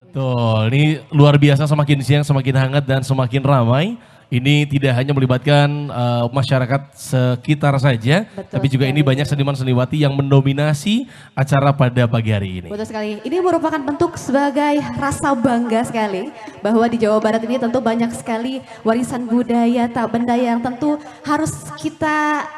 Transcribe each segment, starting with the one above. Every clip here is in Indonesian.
Betul, ini luar biasa semakin siang semakin hangat dan semakin ramai. Ini tidak hanya melibatkan masyarakat sekitar saja, Betul tapi juga ini sekali. banyak seniman-seniwati yang mendominasi acara pada pagi hari ini. Betul sekali. Ini merupakan bentuk sebagai rasa bangga sekali bahwa di Jawa Barat ini tentu banyak sekali warisan budaya tak benda yang tentu harus kita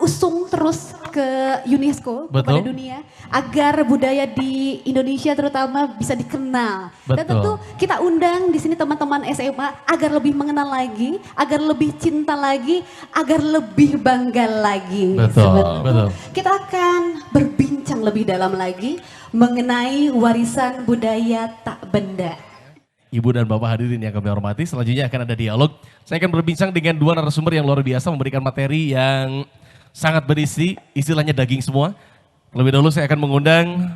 usung terus ke UNESCO, kepada Betul. dunia agar budaya di Indonesia terutama bisa dikenal. Dan tentu Betul. kita undang di sini teman-teman SMA agar lebih mengenal lagi, agar lebih cinta lagi, agar lebih bangga lagi. Betul, Sobat Mutu. betul. Kita akan berbincang lebih dalam lagi mengenai warisan budaya tak benda. Ibu dan Bapak hadirin yang kami hormati, selanjutnya akan ada dialog. Saya akan berbincang dengan dua narasumber yang luar biasa memberikan materi yang sangat berisi, istilahnya daging semua. Lebih dahulu saya akan mengundang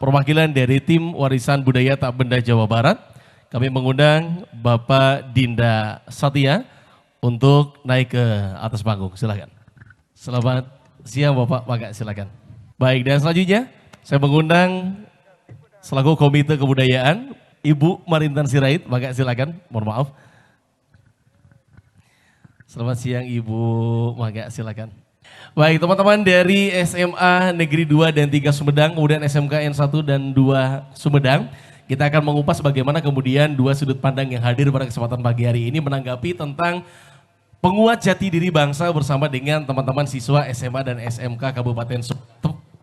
perwakilan dari tim warisan budaya tak benda Jawa Barat. Kami mengundang Bapak Dinda Satya untuk naik ke atas panggung, silakan. Selamat siang Bapak, Maka silakan. Baik, dan selanjutnya saya mengundang selaku Komite Kebudayaan Ibu Marintan Sirait, Maka silakan, mohon maaf. Selamat siang Ibu, Maka silakan. Baik, teman-teman dari SMA Negeri 2 dan 3 Sumedang, kemudian SMK N1 dan 2 Sumedang, kita akan mengupas bagaimana kemudian dua sudut pandang yang hadir pada kesempatan pagi hari ini menanggapi tentang penguat jati diri bangsa bersama dengan teman-teman siswa SMA dan SMK Kabupaten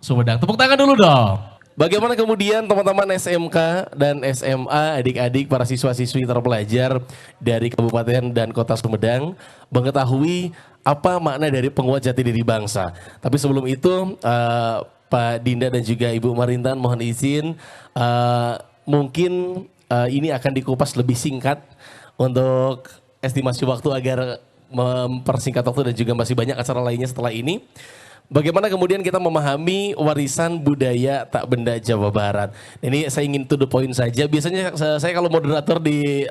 Sumedang. Tepuk tangan dulu dong. Bagaimana kemudian teman-teman SMK dan SMA, adik-adik para siswa-siswi terpelajar dari Kabupaten dan Kota Sumedang mengetahui apa makna dari penguat jati diri bangsa. Tapi sebelum itu Pak Dinda dan juga Ibu Marintan mohon izin mungkin ini akan dikupas lebih singkat untuk estimasi waktu agar mempersingkat waktu dan juga masih banyak acara lainnya setelah ini. Bagaimana kemudian kita memahami warisan budaya tak benda Jawa Barat. Ini saya ingin to the point saja. Biasanya saya kalau moderator di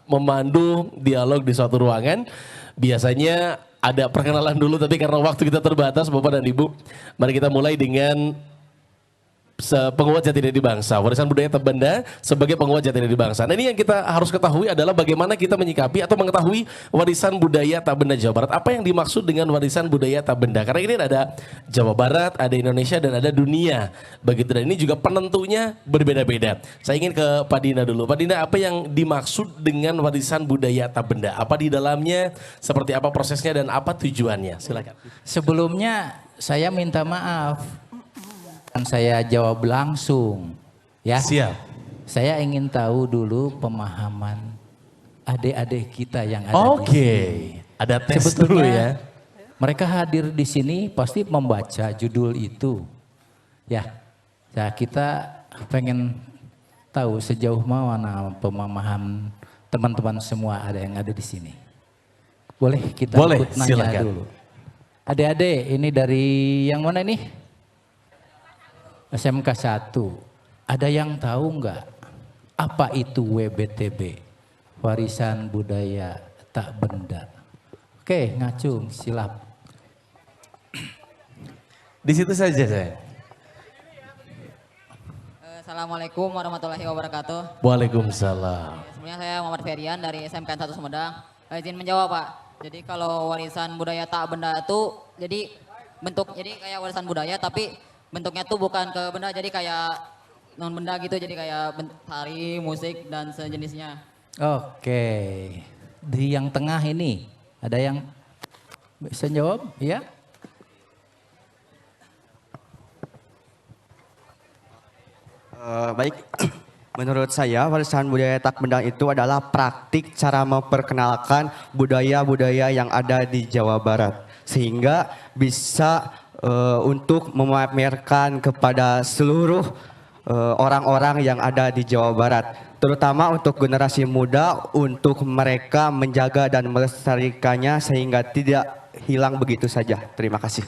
memandu dialog di suatu ruangan, biasanya ada perkenalan dulu, tapi karena waktu kita terbatas Bapak dan Ibu, mari kita mulai dengan penguat jati diri bangsa, warisan budaya tak benda sebagai penguat jati diri bangsa. Nah ini yang kita harus ketahui adalah bagaimana kita menyikapi atau mengetahui warisan budaya tak benda Jawa Barat. Apa yang dimaksud dengan warisan budaya tak benda? Karena ini ada Jawa Barat, ada Indonesia dan ada dunia. Begitu, dan ini juga penentunya berbeda-beda. Saya ingin ke Pak Dinda dulu. Pak Dinda, apa yang dimaksud dengan warisan budaya tak benda? Apa di dalamnya? Seperti apa prosesnya dan apa tujuannya? Silakan. Sebelumnya saya minta maaf. Saya jawab langsung, ya. Siap. Saya ingin tahu dulu pemahaman adik-adik kita yang ada di sini. Oke, ada tes dulu ya. Mereka hadir di sini pasti membaca judul itu, ya. Ya kita pengen tahu sejauh mana pemahaman teman-teman semua yang ada di sini. Boleh kita ikut nanya silakan dulu. Adik-adik, ini dari yang mana nih? SMK 1, ada yang tahu nggak apa itu WBTB, warisan budaya tak benda? Oke, ngacung, silap. Di situ saja saya. Assalamualaikum warahmatullahi wabarakatuh. Waalaikumsalam. Sebenarnya saya Muhammad Ferian dari SMK 1 Sumedang. Izin menjawab Pak. Jadi kalau warisan budaya tak benda itu jadi kayak warisan budaya tapi bentuknya tuh bukan ke benda, jadi kayak non benda gitu, jadi kayak tari, musik dan sejenisnya. Oke, di yang tengah ini ada yang bisa jawab, ya? Baik, menurut saya warisan budaya tak benda itu adalah praktik cara memperkenalkan budaya-budaya yang ada di Jawa Barat sehingga bisa untuk memamerkan kepada seluruh orang-orang yang ada di Jawa Barat, terutama untuk generasi muda, untuk mereka menjaga dan melestarikannya sehingga tidak hilang begitu saja. Terima kasih.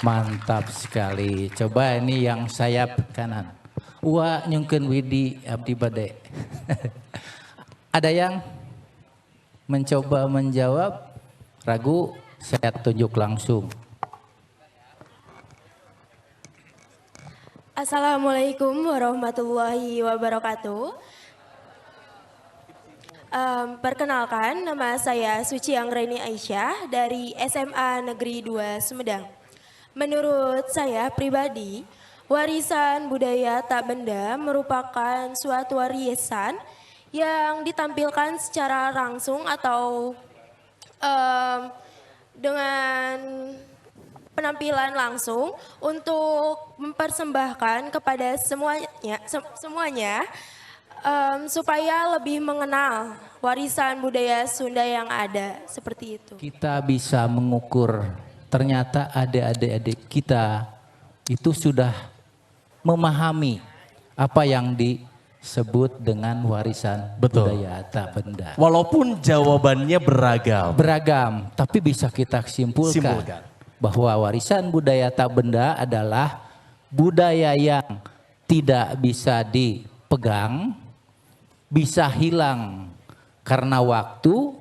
Mantap sekali. Coba ini yang sayap kanan. Wah nyungkeun Widi abdi bade. Ada yang mencoba menjawab? Ragu? Saya tunjuk langsung. Assalamualaikum warahmatullahi wabarakatuh. Perkenalkan, nama saya Suci Anggreni Aisyah dari SMA Negeri 2 Sumedang. Menurut saya pribadi, warisan budaya tak benda merupakan suatu warisan yang ditampilkan secara langsung atau dengan penampilan langsung untuk mempersembahkan kepada semuanya supaya lebih mengenal warisan budaya Sunda yang ada, seperti itu. Kita bisa mengukur ternyata adik-adik kita itu sudah memahami apa yang disebut dengan warisan budaya tak benda. Walaupun jawabannya beragam. Beragam, tapi bisa kita simpulkan bahwa warisan budaya tak benda adalah budaya yang tidak bisa dipegang, bisa hilang karena waktu,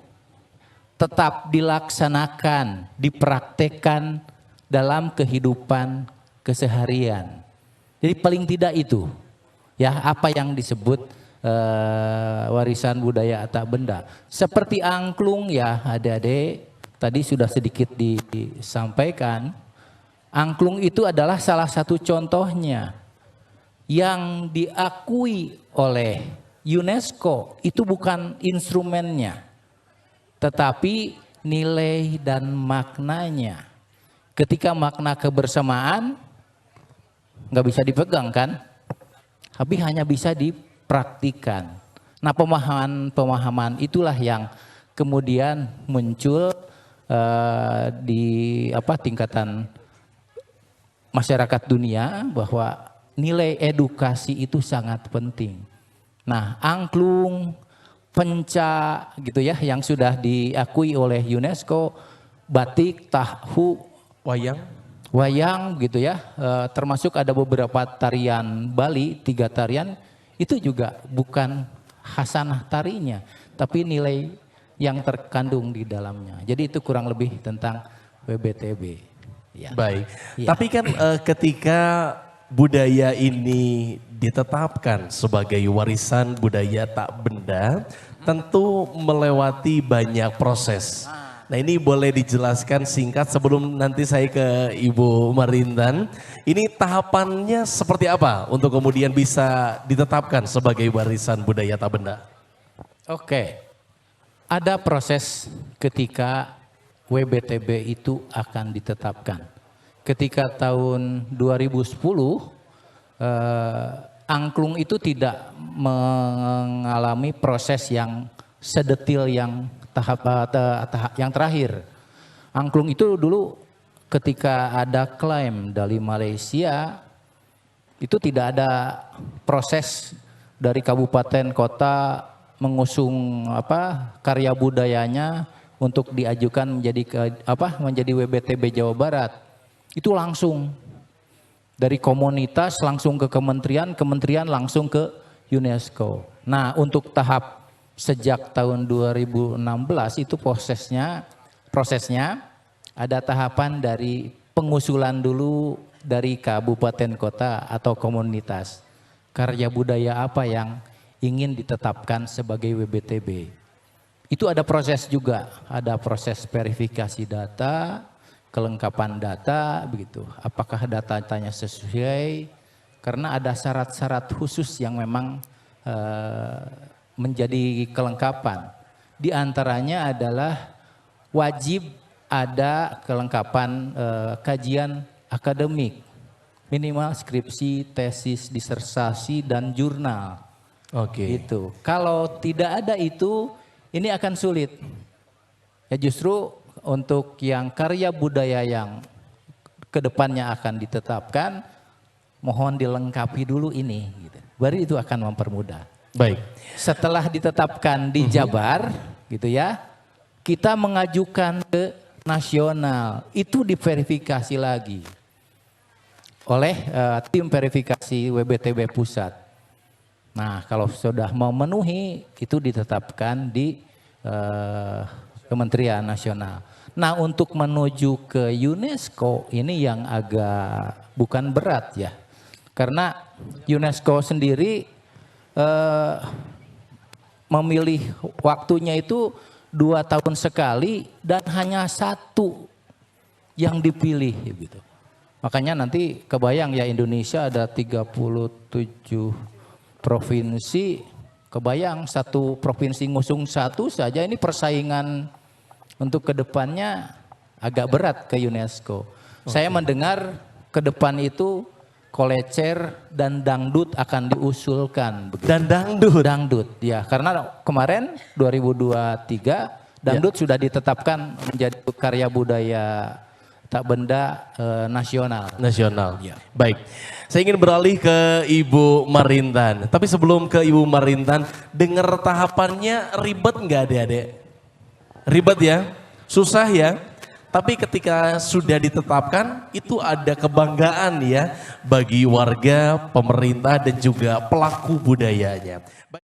tetap dilaksanakan, dipraktekkan dalam kehidupan keseharian. Jadi paling tidak itu, ya apa yang disebut warisan budaya tak benda. Seperti angklung ya adik-adik, tadi sudah sedikit disampaikan. Angklung itu adalah salah satu contohnya yang diakui oleh UNESCO. Itu bukan instrumennya, tetapi nilai dan maknanya. Ketika makna kebersamaan nggak bisa dipegang kan, tapi hanya bisa dipraktikan. Nah pemahaman itulah yang kemudian muncul di tingkatan masyarakat dunia bahwa nilai edukasi itu sangat penting. Nah, angklung, penca gitu ya yang sudah diakui oleh UNESCO, batik, tahu, wayang gitu ya, termasuk ada beberapa tarian Bali, 3 tarian itu juga bukan hasanah tarinya, tapi nilai yang terkandung di dalamnya. Jadi itu kurang lebih tentang WBTB. Ya. Baik, ya. Tapi kan ketika budaya ini ditetapkan sebagai warisan budaya tak benda, tentu melewati banyak proses. Nah ini boleh dijelaskan singkat sebelum nanti saya ke Ibu Marindan. Ini tahapannya seperti apa untuk kemudian bisa ditetapkan sebagai warisan budaya tak benda? Oke, ada proses ketika WBTB itu akan ditetapkan. Ketika tahun 2010 angklung itu tidak mengalami proses yang sedetil yang tahap yang terakhir. Angklung itu dulu ketika ada klaim dari Malaysia itu tidak ada proses dari kabupaten kota mengusung karya budayanya untuk diajukan menjadi WBTB Jawa Barat. Itu langsung dari komunitas langsung ke kementerian langsung ke UNESCO. Nah, untuk tahap sejak tahun 2016 itu prosesnya ada tahapan dari pengusulan dulu dari kabupaten kota atau komunitas. Karya budaya apa yang ingin ditetapkan sebagai WBTB. Itu ada proses juga, ada proses verifikasi data, kelengkapan data begitu. Apakah datanya sesuai? Karena ada syarat-syarat khusus yang memang menjadi kelengkapan. Di antaranya adalah wajib ada kelengkapan kajian akademik, minimal skripsi, tesis, disertasi dan jurnal. Oke. Itu. Kalau tidak ada itu, ini akan sulit. Ya justru untuk yang karya budaya yang kedepannya akan ditetapkan, mohon dilengkapi dulu ini. Gitu. Baru itu akan mempermudah. Baik. Setelah ditetapkan di Jabar, gitu ya, kita mengajukan ke nasional. Itu diverifikasi lagi oleh tim verifikasi WBTB pusat. Nah, kalau sudah memenuhi, itu ditetapkan di Kementerian Nasional. Nah, untuk menuju ke UNESCO ini yang agak bukan berat ya. Karena UNESCO sendiri memilih waktunya itu 2 tahun sekali dan hanya 1 yang dipilih gitu. Makanya nanti kebayang ya Indonesia ada 37 provinsi, kebayang satu provinsi ngusung 1 saja, ini persaingan untuk kedepannya agak berat ke UNESCO. Saya mendengar ke depan itu kolecer dan dangdut akan diusulkan. Begitu. Dan dangdut? Dangdut, ya. Karena kemarin 2023 dangdut sudah ditetapkan menjadi karya budaya tak benda nasional. Nasional. Ya. Baik, saya ingin beralih ke Ibu Marintan. Tapi sebelum ke Ibu Marintan, dengar tahapannya ribet nggak adik-adik? Ribet ya? Susah ya? Tapi ketika sudah ditetapkan, itu ada kebanggaan ya bagi warga, pemerintah dan juga pelaku budayanya.